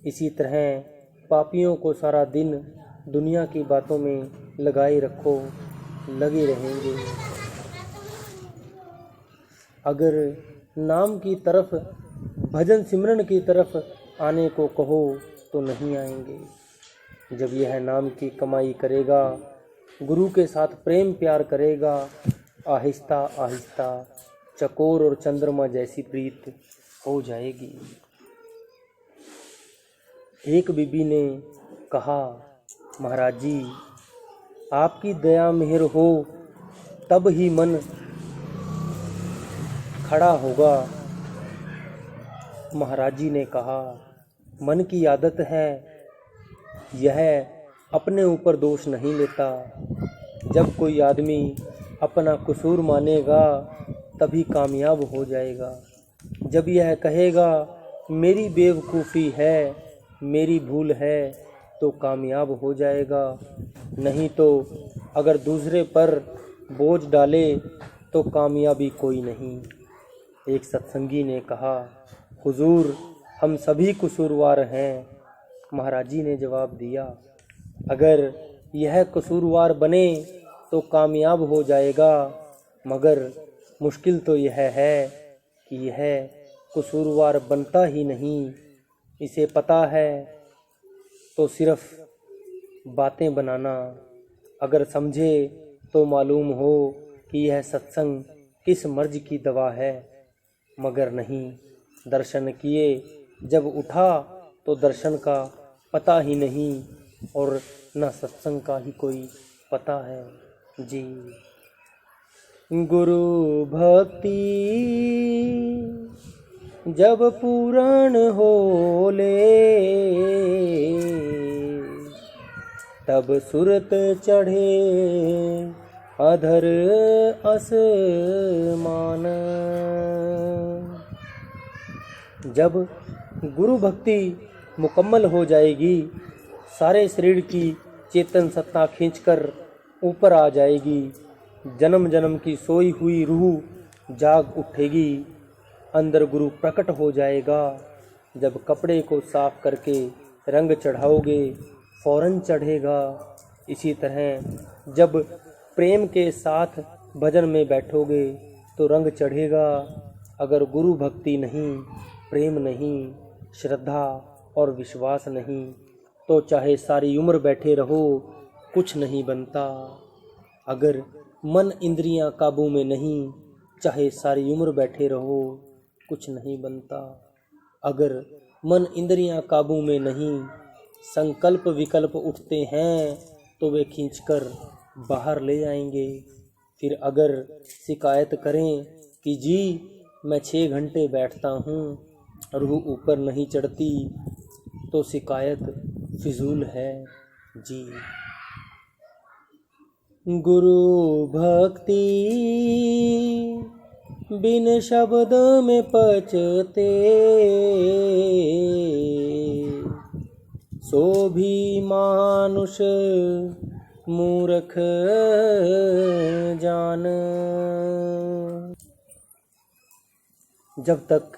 इसी तरह पापियों को सारा दिन दुनिया की बातों में लगाए रखो, लगे रहेंगे। अगर नाम की तरफ, भजन सिमरन की तरफ आने को कहो तो नहीं आएंगे। जब यह नाम की कमाई करेगा, गुरु के साथ प्रेम प्यार करेगा, आहिस्ता आहिस्ता चकोर और चंद्रमा जैसी प्रीत हो जाएगी। एक बीबी ने कहा, महाराज जी, आपकी दया मेहर हो तब ही मन खड़ा होगा। महाराज जी ने कहा, मन की आदत है, यह अपने ऊपर दोष नहीं लेता। जब कोई आदमी अपना कसूर मानेगा तभी कामयाब हो जाएगा। जब यह कहेगा मेरी बेवकूफ़ी है, मेरी भूल है, तो कामयाब हो जाएगा। नहीं तो अगर दूसरे पर बोझ डाले तो कामयाबी कोई नहीं। एक सत्संगी ने कहा, हुजूर, हम सभी कसूरवार हैं। महाराज जी ने जवाब दिया, अगर यह कसूरवार बने तो कामयाब हो जाएगा, मगर मुश्किल तो यह है कि यह कसूरवार बनता ही नहीं। इसे पता है तो सिर्फ बातें बनाना, अगर समझे तो मालूम हो कि यह सत्संग किस मर्ज की दवा है। मगर नहीं, दर्शन किए जब उठा तो दर्शन का पता ही नहीं और न सत्संग का ही कोई पता है जी। गुरु भक्ति जब पूर्ण हो ले, तब सुरत चढ़े अधर असमान। जब गुरु भक्ति मुकम्मल हो जाएगी, सारे शरीर की चेतन सत्ता खींचकर ऊपर आ जाएगी। जन्म जन्म की सोई हुई रूह जाग उठेगी, अंदर गुरु प्रकट हो जाएगा। जब कपड़े को साफ करके रंग चढ़ाओगे फौरन चढ़ेगा। इसी तरह जब प्रेम के साथ भजन में बैठोगे तो रंग चढ़ेगा। अगर गुरु भक्ति नहीं, प्रेम नहीं, श्रद्धा और विश्वास नहीं, तो चाहे सारी उम्र बैठे रहो कुछ नहीं बनता। अगर मन इंद्रियां काबू में नहीं, चाहे सारी उम्र बैठे रहो कुछ नहीं बनता। अगर मन इंद्रियां काबू में नहीं, संकल्प विकल्प उठते हैं तो वे खींचकर बाहर ले आएंगे। फिर अगर शिकायत करें कि जी मैं 6 घंटे बैठता हूँ, रूह ऊपर नहीं चढ़ती, तो शिकायत फिजूल है जी। गुरु भक्ति बिन शब्द में पचते, सो भी मानुष मूर्ख जान। जब तक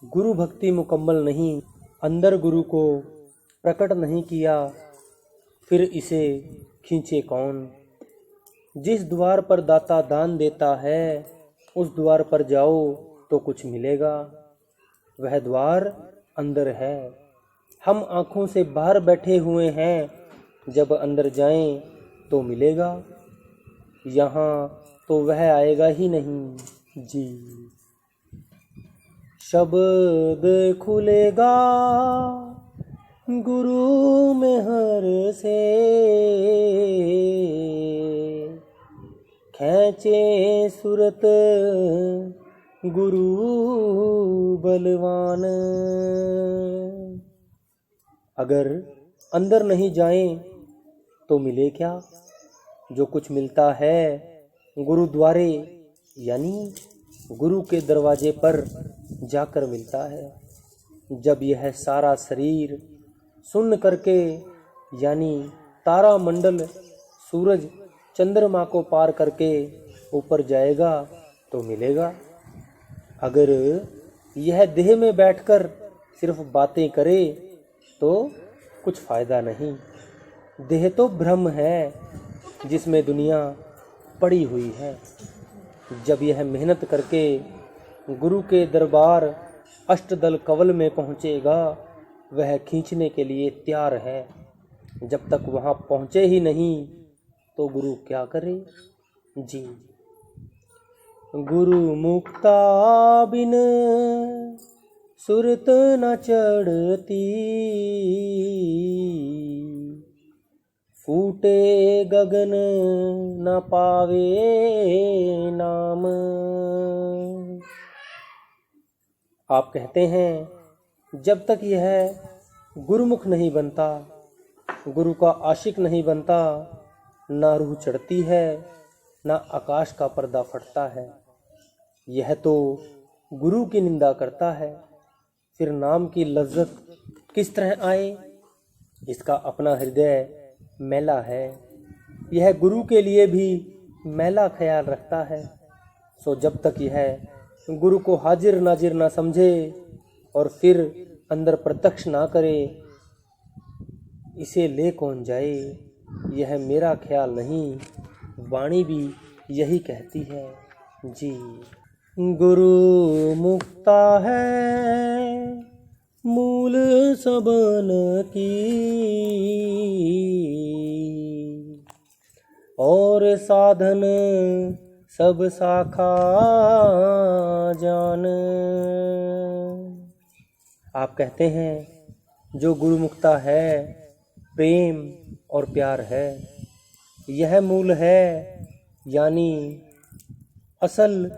गुरु भक्ति मुकम्मल नहीं, अंदर गुरु को प्रकट नहीं किया, फिर इसे खींचे कौन। जिस द्वार पर दाता दान देता है उस द्वार पर जाओ तो कुछ मिलेगा। वह द्वार अंदर है। हम आँखों से बाहर बैठे हुए हैं, जब अंदर जाएं तो मिलेगा, यहाँ तो वह आएगा ही नहीं जी। शब्द खुलेगा गुरु में हर से, खींचे सूरत गुरु बलवान। अगर अंदर नहीं जाएं तो मिले क्या। जो कुछ मिलता है गुरुद्वारे यानी गुरु के दरवाजे पर जाकर मिलता है। जब यह सारा शरीर सुन्न करके यानी तारा मंडल सूरज चंद्रमा को पार करके ऊपर जाएगा तो मिलेगा। अगर यह देह में बैठकर सिर्फ बातें करे तो कुछ फ़ायदा नहीं। देह तो भ्रम है जिसमें दुनिया पड़ी हुई है। जब यह मेहनत करके गुरु के दरबार अष्टदल कवल में पहुँचेगा, वह खींचने के लिए तैयार है। जब तक वहाँ पहुँचे ही नहीं तो गुरु क्या करे जी। गुरु मुक्ता बिन सुरत न चढ़ती, फूटे गगन न पावे नाम। आप कहते हैं जब तक यह गुरुमुख नहीं बनता, गुरु का आशिक नहीं बनता, ना रूह चढ़ती है, ना आकाश का पर्दा फटता है। यह तो गुरु की निंदा करता है, फिर नाम की लज्जत किस तरह आए? इसका अपना हृदय मैला है, यह गुरु के लिए भी मैला ख्याल रखता है। सो जब तक यह गुरु को हाजिर नाजिर ना समझे और फिर अंदर प्रत्यक्ष ना करे, इसे ले कौन जाए, यह मेरा ख्याल नहीं, वाणी भी यही कहती है जी। गुरु मुक्ता है मूल सबन की, और साधन सब शाखा जान। आप कहते हैं जो गुरु मुक्ता है प्रेम और प्यार है, यह मूल है, यानी असल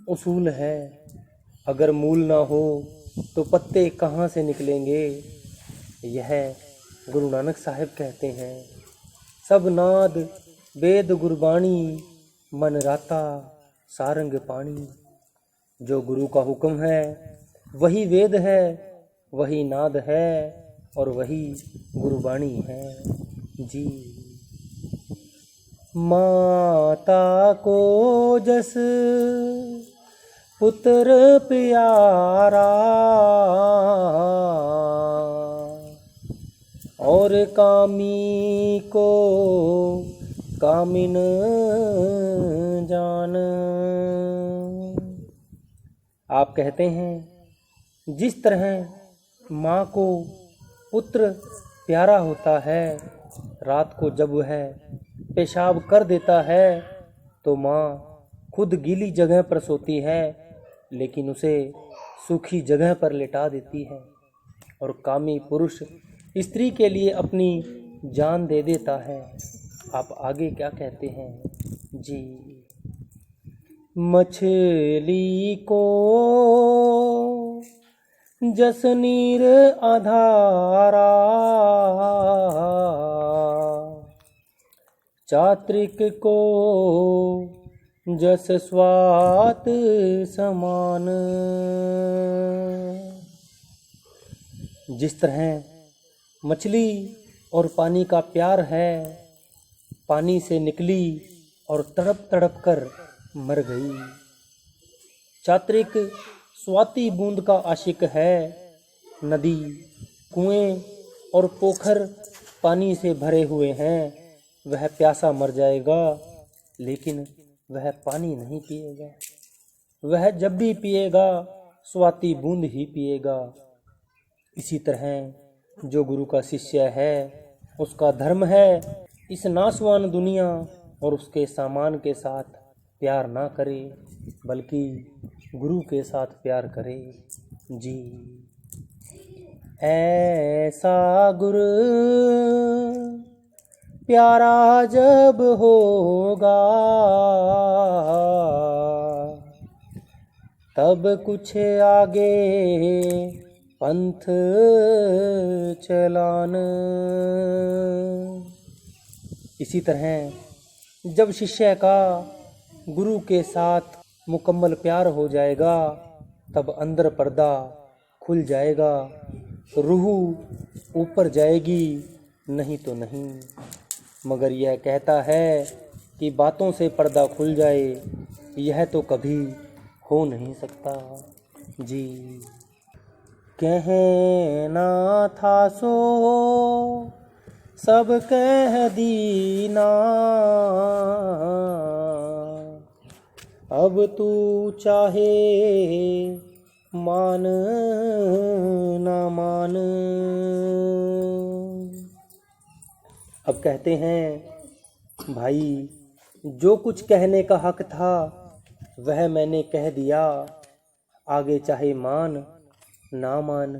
उसूल है। अगर मूल ना हो तो पत्ते कहाँ से निकलेंगे? यह गुरु नानक साहिब कहते हैं। सब नाद वेद गुरबाणी, मन राता सारंग पानी। जो गुरु का हुक्म है वही वेद है, वही नाद है और वही गुरबाणी है जी। माता को जस पुत्र प्यारा, और कामी को कामिन जान। आप कहते हैं जिस तरह माँ को पुत्र प्यारा होता है, रात को जब वह पेशाब कर देता है तो माँ खुद गीली जगह पर सोती है, लेकिन उसे सूखी जगह पर लेटा देती है। और कामी पुरुष स्त्री के लिए अपनी जान दे देता है। आप आगे क्या कहते हैं जी। मछली को जस नीर आधारा, चात्रिक को जस स्वात समान। जिस तरह मछली और पानी का प्यार है, पानी से निकली और तड़प तड़प कर मर गई। चात्रिक स्वाति बूंद का आशिक है। नदी, कुएं और पोखर पानी से भरे हुए हैं, वह प्यासा मर जाएगा, लेकिन वह पानी नहीं पिएगा। वह जब भी पिएगा स्वाति बूंद ही पिएगा। इसी तरह जो गुरु का शिष्य है, उसका धर्म है इस नाशवान दुनिया और उसके सामान के साथ प्यार ना करे, बल्कि गुरु के साथ प्यार करे जी। ऐसा गुरु प्यारा जब होगा, तब कुछ आगे पंथ चलान। इसी तरह जब शिष्य का गुरु के साथ मुकम्मल प्यार हो जाएगा, तब अंदर पर्दा खुल जाएगा, रूह ऊपर जाएगी, नहीं तो नहीं। मगर यह कहता है कि बातों से पर्दा खुल जाए, यह तो कभी हो नहीं सकता जी। कहना था सो सब कह दीना, अब तू चाहे मान ना मान। अब कहते हैं भाई, जो कुछ कहने का हक था वह मैंने कह दिया, आगे चाहे मान ना मान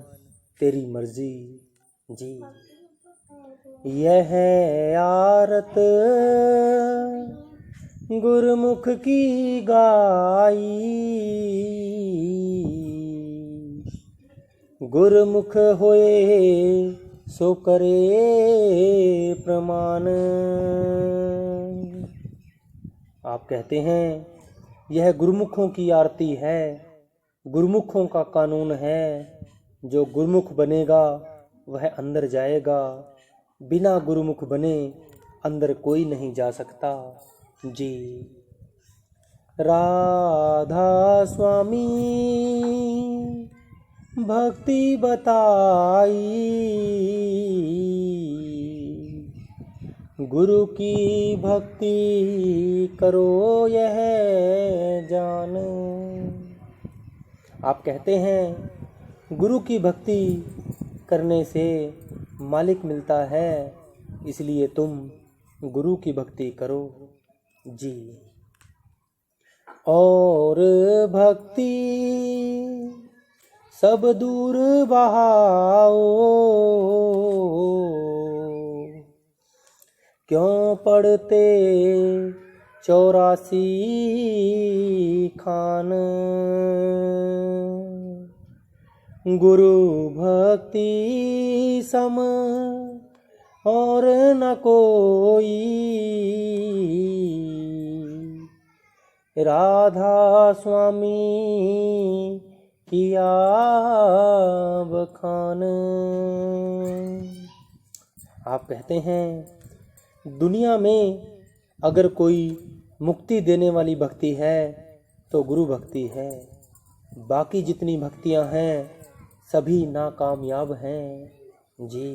तेरी मर्जी जी। यह आरत गुरुमुख की गाई, गुरुमुख होए सो करे प्रमाण। आप कहते हैं यह गुरुमुखों की आरती है, गुरुमुखों का कानून है। जो गुरुमुख बनेगा वह अंदर जाएगा, बिना गुरुमुख बने अंदर कोई नहीं जा सकता जी। राधा स्वामी भक्ति बताई, गुरु की भक्ति करो यह जान। आप कहते हैं गुरु की भक्ति करने से मालिक मिलता है, इसलिए तुम गुरु की भक्ति करो जी। और भक्ति सब दूर बहाओ, क्यों पढ़ते 84 खान। गुरु भक्ति सम और न कोई, राधा स्वामी किया बखान। आप कहते हैं दुनिया में अगर कोई मुक्ति देने वाली भक्ति है तो गुरु भक्ति है, बाकी जितनी भक्तियां हैं सभी नाकामयाब हैं जी।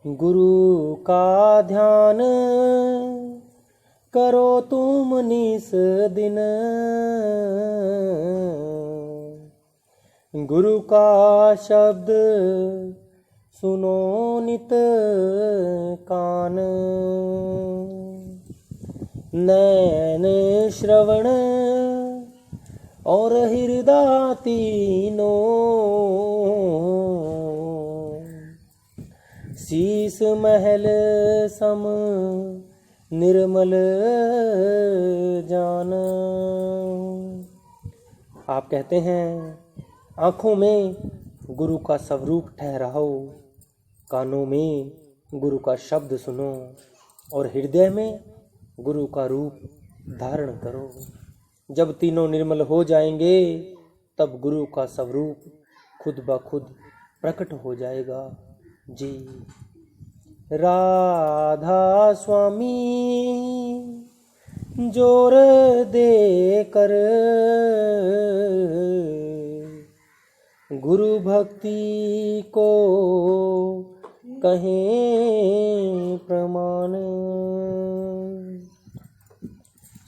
गुरु का ध्यान करो तुम निस दिन, गुरु का शब्द सुनो नित कान। नैन श्रवण और हृदय तीनों, शीस महल सम निर्मल जान। आप कहते हैं आँखों में गुरु का स्वरूप ठहराओ, कानों में गुरु का शब्द सुनो और हृदय में गुरु का रूप धारण करो। जब तीनों निर्मल हो जाएंगे तब गुरु का स्वरूप खुद ब खुद प्रकट हो जाएगा जी। राधा स्वामी जोर दे कर गुरु भक्ति को कहें प्रमाण।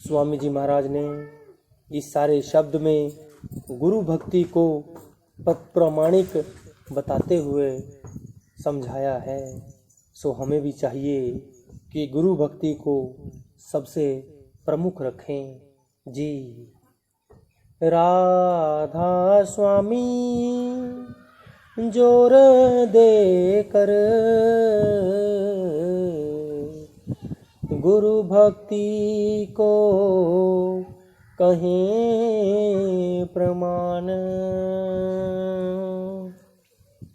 स्वामी जी महाराज ने इस सारे शब्द में गुरु भक्ति को प्रमाणिक बताते हुए समझाया है। सो हमें भी चाहिए कि गुरु भक्ति को सबसे प्रमुख रखें जी। राधा स्वामी जोर दे कर गुरु भक्ति को कहें प्रमाण।